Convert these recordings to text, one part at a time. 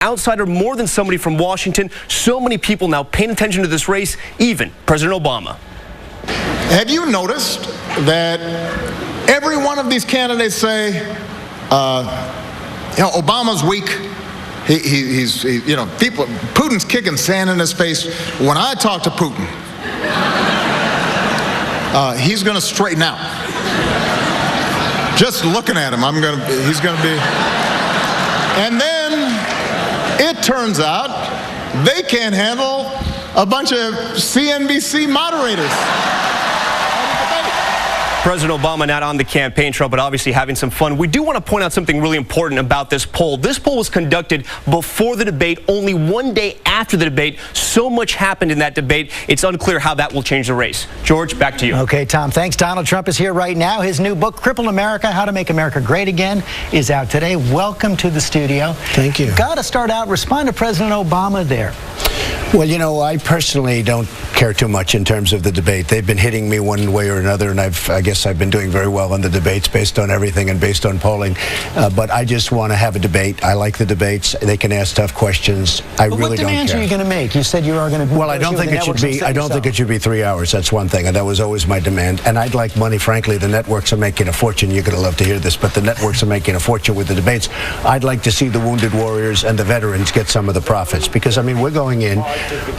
outsider more than somebody from Washington. So many people now paying attention to this race, even President Obama. Have you noticed that every one of these candidates say, Obama's weak. He's Putin's kicking sand in his face. When I talk to Putin, he's going to straighten out. Just looking at him, he's going to be. And then it turns out they can't handle a bunch of CNBC moderators. President Obama not on the campaign trail, but obviously having some fun. We do want to point out something really important about this poll. This poll was conducted before the debate, only one day after the debate. So much happened in that debate. It's unclear how that will change the race. George, back to you. Okay, Tom, thanks. Donald Trump is here right now. His new book, Crippled America, How to Make America Great Again, is out today. Welcome to the studio. Thank you. Got to start out, respond to President Obama there. Well, I personally don't care too much in terms of the debate. They've been hitting me one way or another, and I guess I've been doing very well on the debates based on everything and based on polling. But I just want to have a debate. I like the debates. They can ask tough questions. I really don't care. What demands are you going to make? You said you are going to. Well, I don't think it should be. I don't think it should be 3 hours. That's one thing, and that was always my demand. And I'd like money. Frankly, the networks are making a fortune. You're going to love to hear this, but the networks are making a fortune with the debates. I'd like to see the wounded warriors and the veterans get some of the profits, because we're going in.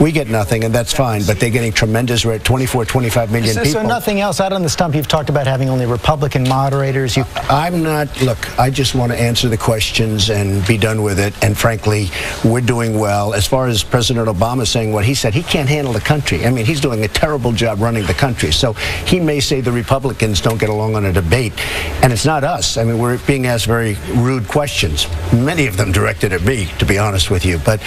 We get nothing, and that's fine, but they're getting tremendous rate, 25 million people. So nothing else out on the stump. You've talked about having only Republican moderators. Look, I just want to answer the questions and be done with it, and frankly, we're doing well. As far as President Obama saying what he said, he can't handle the country. He's doing a terrible job running the country, so he may say the Republicans don't get along on a debate, and it's not us. We're being asked very rude questions, many of them directed at me, to be honest with you, but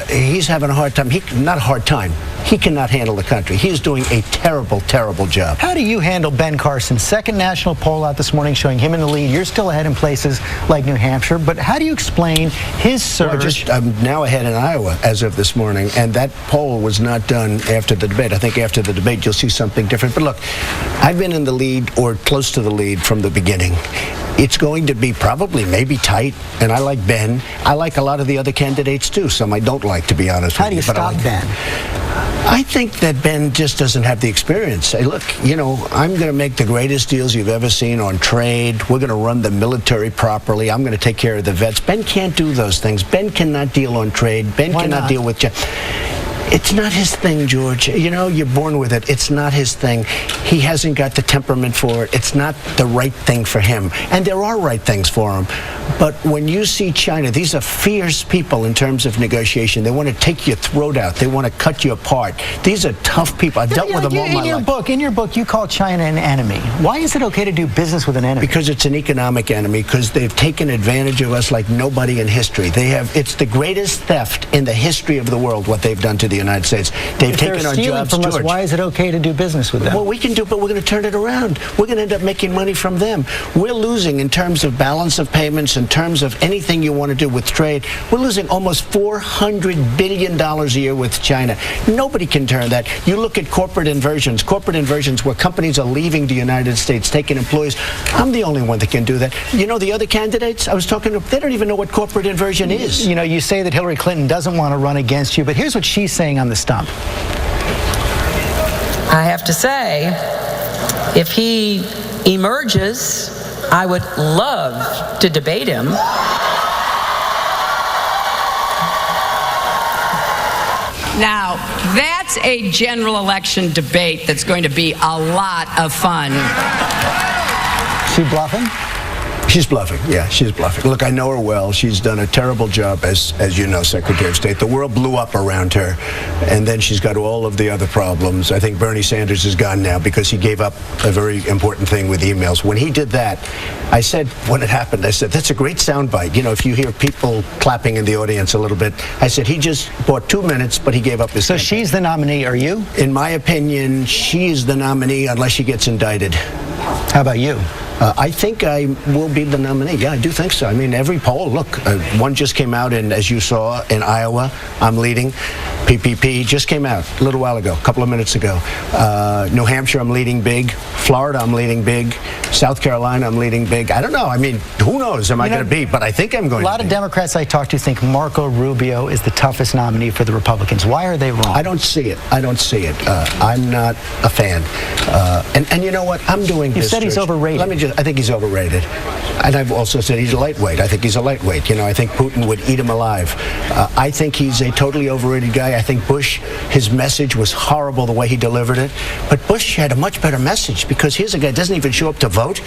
he's having a hard time. Not a hard time. He cannot handle the country. He is doing a terrible, terrible job. How do you handle Ben Carson? Second national poll out this morning showing him in the lead. You're still ahead in places like New Hampshire, but how do you explain his surge? I'm now ahead in Iowa as of this morning, and that poll was not done after the debate. I think after the debate you'll see something different. But look, I've been in the lead or close to the lead from the beginning. It's going to be maybe tight, and I like Ben. I like a lot of the other candidates too. Some I don't like, to be honest with you. How do you stop Ben? I think that Ben just doesn't have the experience. Hey, look, I'm going to make the greatest deals you've ever seen on trade. We're going to run the military properly. I'm going to take care of the vets. Ben can't do those things. Ben cannot deal on trade. Ben cannot deal with... It's not his thing, George. You're born with it. It's not his thing. He hasn't got the temperament for it. It's not the right thing for him. And there are right things for him. But when you see China, these are fierce people in terms of negotiation. They want to take your throat out. They want to cut you apart. These are tough people. I've dealt with them all my life. In your book, you call China an enemy. Why is it okay to do business with an enemy? Because it's an economic enemy, because they've taken advantage of us like nobody in history. It's the greatest theft in the history of the world, what they've done to the United States. They've taken our jobs, from us, George. why is it okay to do business with them? Well, we can do it, but we're going to turn it around. We're going to end up making money from them. We're losing in terms of balance of payments, in terms of anything you want to do with trade. We're losing almost $400 billion a year with China. Nobody can turn that. You look at corporate inversions where companies are leaving the United States, taking employees. I'm the only one that can do that. The other candidates I was talking to, they don't even know what corporate inversion is. You say that Hillary Clinton doesn't want to run against you, but here's what she's saying on the stump. I have to say, if he emerges, I would love to debate him. Now, that's a general election debate that's going to be a lot of fun. She bluffing? She's bluffing. Yeah, she's bluffing. Look, I know her well. She's done a terrible job as you know, Secretary of State. The world blew up around her, and then she's got all of the other problems. I think Bernie Sanders is gone now because he gave up a very important thing with emails. When he did that, I said, when it happened, I said, that's a great soundbite. If you hear people clapping in the audience a little bit, I said, he just bought 2 minutes, but he gave up his campaign. She's the nominee, are you? In my opinion, she's the nominee unless she gets indicted. How about you? I think I will be the nominee. Yeah, I do think so. Every poll, look, one just came out, and as you saw in Iowa, I'm leading. PPP just came out a little while ago, a couple of minutes ago. New Hampshire, I'm leading big. Florida, I'm leading big. South Carolina, I'm leading big. I don't know. I mean, who knows am I going to be, but I think I'm going to be. A lot of Democrats I talk to think Marco Rubio is the toughest nominee for the Republicans. Why are they wrong? I don't see it. I don't see it. I'm not a fan. And you know what? I'm doing this. You said he's overrated. I think he's overrated. And I've also said he's a lightweight. I think he's a lightweight. You know, I think Putin would eat him alive. I think he's a totally overrated guy. I think Bush, his message was horrible the way he delivered it. But Bush had a much better message, because here's a guy who doesn't even show up to vote.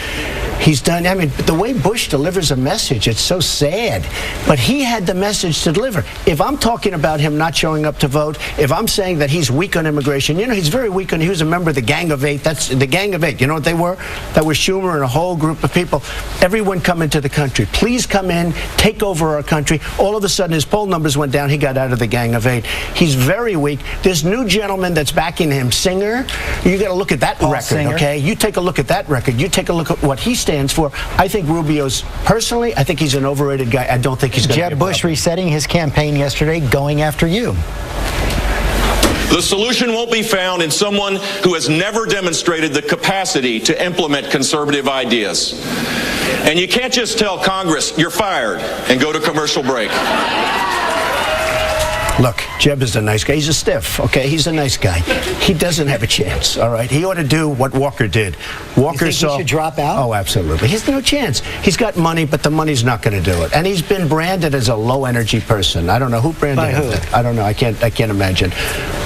He's done, I mean, the way Bush delivers a message, it's so sad. But he had the message to deliver. If I'm talking about him not showing up to vote, if I'm saying that he's weak on immigration, you know, he's very weak on, he was a member of the Gang of Eight. That's the Gang of Eight. You know what they were? That was Schumer and a whole group of people. Everyone come into the country. Please come in, take over our country. All of a sudden, his poll numbers went down. He got out of the Gang of Eight. He's very weak. This new gentleman that's backing him, Singer, you got to look at that record, Singer. okay? You take a look at that record. You take a look at what he stands for. I think Rubio's, personally, I think he's an overrated guy. I don't think he's going to be Jeb Bush resetting his campaign yesterday, going after you. The solution won't be found in someone who has never demonstrated the capacity to implement conservative ideas. And you can't just tell Congress, you're fired, and go to commercial break. Look, Jeb is a nice guy. He's a stiff, okay? He's a nice guy. He doesn't have a chance, all right? He ought to do what Walker did. Walker you think he should drop out? Oh, absolutely. He has no chance. He's got money, but the money's not going to do it. And he's been branded as a low-energy person. I don't know who branded him. By who? I don't know. I can't imagine.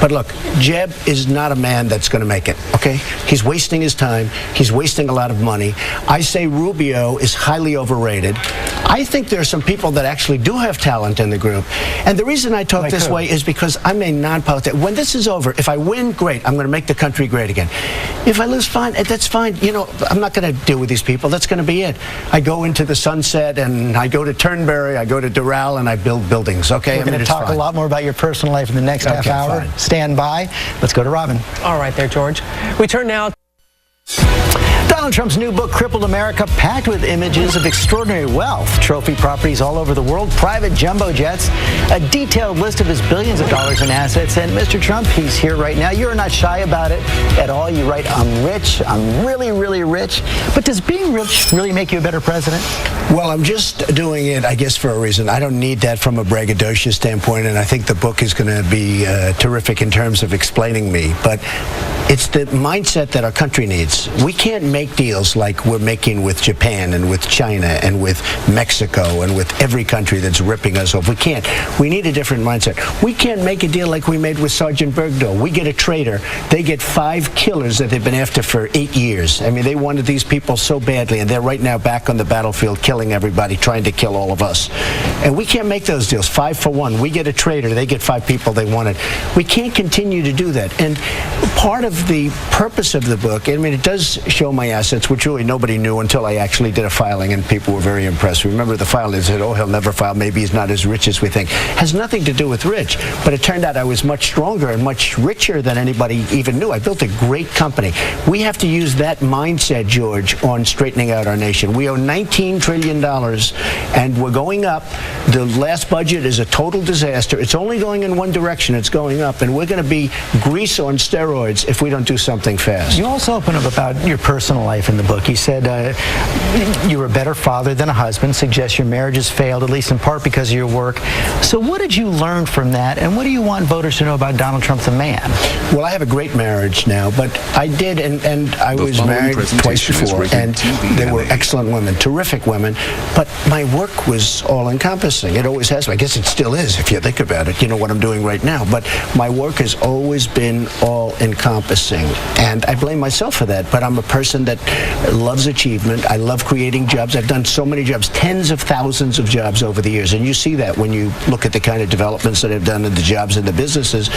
But look, Jeb is not a man that's going to make it, okay? He's wasting his time. He's wasting a lot of money. I say Rubio is highly overrated. I think there are some people that actually do have talent in the group. And the reason I talk this way is because I'm a non-politician. When this is over, if I win, great. I'm going to make the country great again. If I lose, fine. That's fine. You know, I'm not going to deal with these people. That's going to be it. I go into the sunset, and I go to Turnberry, I go to Doral, and I build buildings, okay? We're going to talk a lot more about your personal life in the next half hour. Fine. Stand by. Let's go to Robin. All right there, George. We turn now. Donald Trump's new book, Crippled America, packed with images of extraordinary wealth, trophy properties all over the world, private jumbo jets, a detailed list of his billions of dollars in assets. And Mr. Trump, he's here right now. You're not shy about it at all. You write, I'm rich. I'm really, really rich. But does being rich really make you a better president? Well, I'm just doing it, I guess, for a reason. I don't need that from a braggadocious standpoint, and I think the book is going to be terrific in terms of explaining me. But it's the mindset that our country needs. We can't make deals like we're making with Japan and with China and with Mexico and with every country that's ripping us off. We can't. We need a different mindset. We can't make a deal like we made with Sergeant Bergdahl. We get a traitor. They get 5 killers that they've been after for 8 years. I mean, they wanted these people so badly, and they're right now back on the battlefield killing everybody, trying to kill all of us. And we can't make those deals. 5 for 1. We get a traitor. They get 5 people they wanted. We can't continue to do that. And part of the purpose of the book, I mean, it does show my assets, which really nobody knew until I actually did a filing, and people were very impressed. Remember the file, they said, oh, he'll never file. Maybe he's not as rich as we think. Has nothing to do with rich. But it turned out I was much stronger and much richer than anybody even knew. I built a great company. We have to use that mindset, George, on straightening out our nation. We owe $19 trillion, and we're going up. The last budget is a total disaster. It's only going in one direction. It's going up, and we're going to be grease on steroids if we don't do something fast. You also open up about your personal life in the book. You said you were a better father than a husband, suggests your marriage has failed, at least in part because of your work. So what did you learn from that, and what do you want voters to know about Donald Trump, the man? Well, I have a great marriage now, but I did, and I was married twice before, and they were excellent women, terrific women, but my work was all-encompassing. It always has been. I guess it still is, if you think about it. You know what I'm doing right now, but my work has always been all-encompassing, and I blame myself for that, but I'm a person that loves achievement. I love creating jobs. I've done so many jobs, tens of thousands of jobs over the years, and you see that when you look at the kind of developments that I've done in the jobs and the businesses.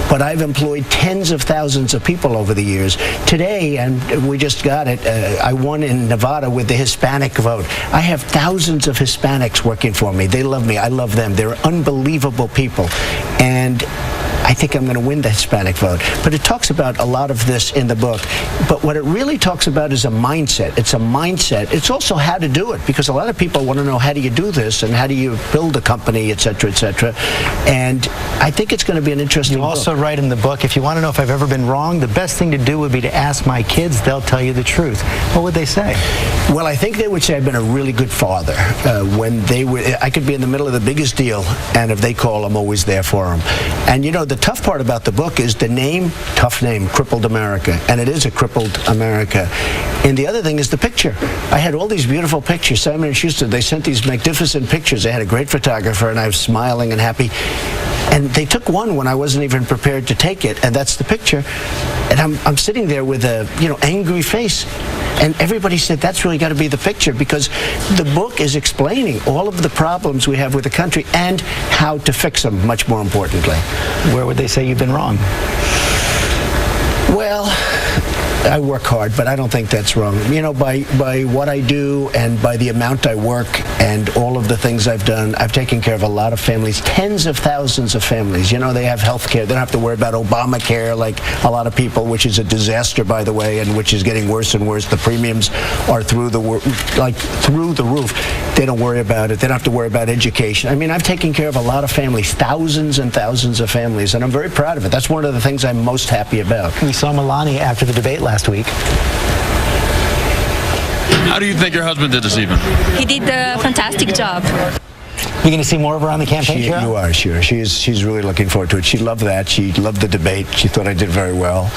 But I've employed tens of thousands of people over the years. Today, and we just got it, I won in Nevada with the Hispanic vote. I have thousands of Hispanics working for me. They love me. I love them. They're unbelievable people. And I I think I'm going to win the Hispanic vote. But it talks about a lot of this in the book. But what it really talks about is a mindset. It's a mindset. It's also how to do it, because a lot of people want to know, how do you do this and how do you build a company, et cetera, et cetera. And I think it's going to be an interesting book. You also write in the book, if you want to know if I've ever been wrong, the best thing to do would be to ask my kids. They'll tell you the truth. What would they say? Well, I think they would say I've been a really good father. When they were, I could be in the middle of the biggest deal, and if they call, I'm always there for them. And you know, the tough part about the book is the name, tough name, Crippled America. And it is a crippled America. And the other thing is the picture. I had all these beautiful pictures. Simon & Schuster, they sent these magnificent pictures. They had a great photographer, and I was smiling and happy. And they took one when I wasn't even prepared to take it, and that's the picture. And I'm sitting there with a, angry face. And everybody said, that's really got to be the picture, because the book is explaining all of the problems we have with the country and how to fix them, much more importantly. Where would they say you've been wrong? Well, I work hard, but I don't think that's wrong. By what I do and by the amount I work and all of the things I've done, I've taken care of a lot of families, tens of thousands of families. They have health care. They don't have to worry about Obamacare like a lot of people, which is a disaster, by the way, and which is getting worse and worse. The premiums are through the roof. They don't worry about it. They don't have to worry about education. I mean, I've taken care of a lot of families, thousands and thousands of families, and I'm very proud of it. That's one of the things I'm most happy about. We saw Melania after the debate last week. How do you think your husband did this evening? He did a fantastic job. You're going to see more of her on the campaign trail? You are, sure. She's really looking forward to it. She loved that. She loved the debate. She thought I did very well.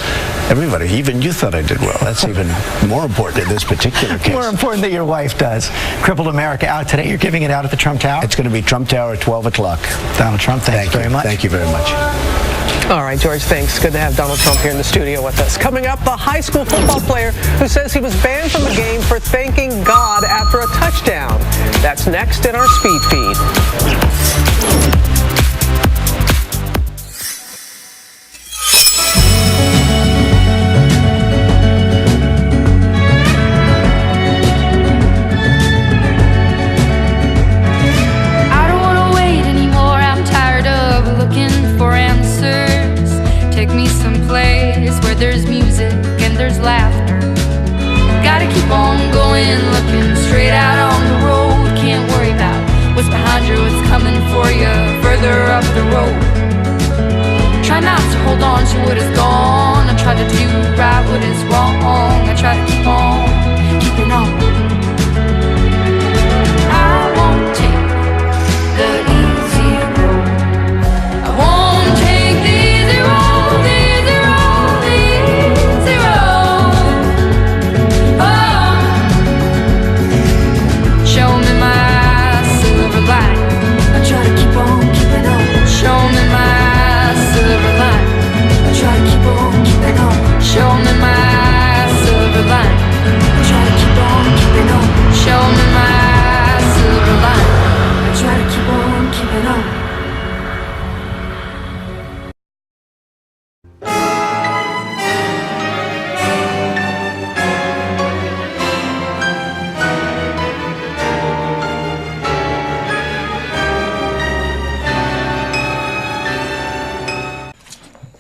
Everybody, even you thought I did well. That's even more important in this particular case. More important that your wife does. Crippled America out today. You're giving it out at the Trump Tower? It's going to be Trump Tower at 12 o'clock. Donald Trump, thank you very much. Thank you very much. All right, George, thanks. Good to have Donald Trump here in the studio with us. Coming up, a high school football player who says he was banned from the game for thanking God after a touchdown. That's next in our Speed Feed. There's music and there's laughter. Gotta keep on going, looking straight out on the road. Can't worry about what's behind you, what's coming for you further up the road. Try not to hold on to what is gone. I try to do right what is wrong. I try to keep on keeping on. I won't take the easy road. I won't take the easy road.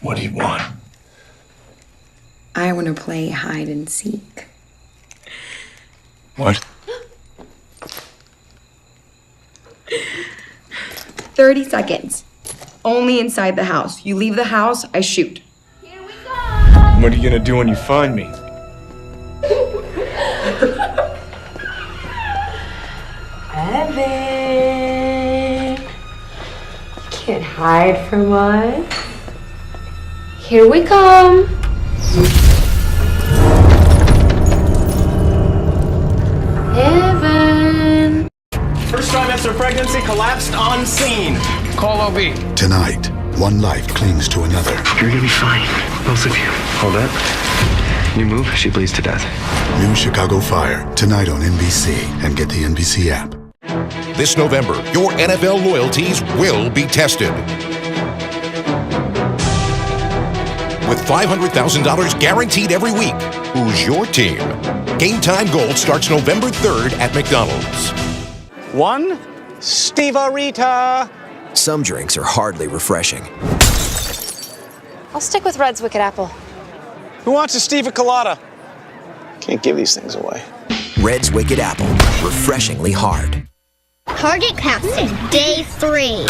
What do you want? I want to play hide and seek. What? 30 seconds. Only inside the house. You leave the house, I shoot. What are you gonna do when you find me? Evan. Can't hide from us. Here we come. Evan. First trimester pregnancy collapsed on scene. Call OB. Tonight, one life clings to another. You're gonna be fine, both of you. Hold up. You move, she bleeds to death. New Chicago Fire, tonight on NBC, and get the NBC app. This November, your NFL loyalties will be tested. With $500,000 guaranteed every week. Who's your team? Game Time Gold starts November 3rd at McDonald's. One, Steve-O-Rita. Some drinks are hardly refreshing. I'll stick with Red's Wicked Apple. Who wants a Stevia Colada? Can't give these things away. Red's Wicked Apple. Refreshingly hard. Target casting, day 3.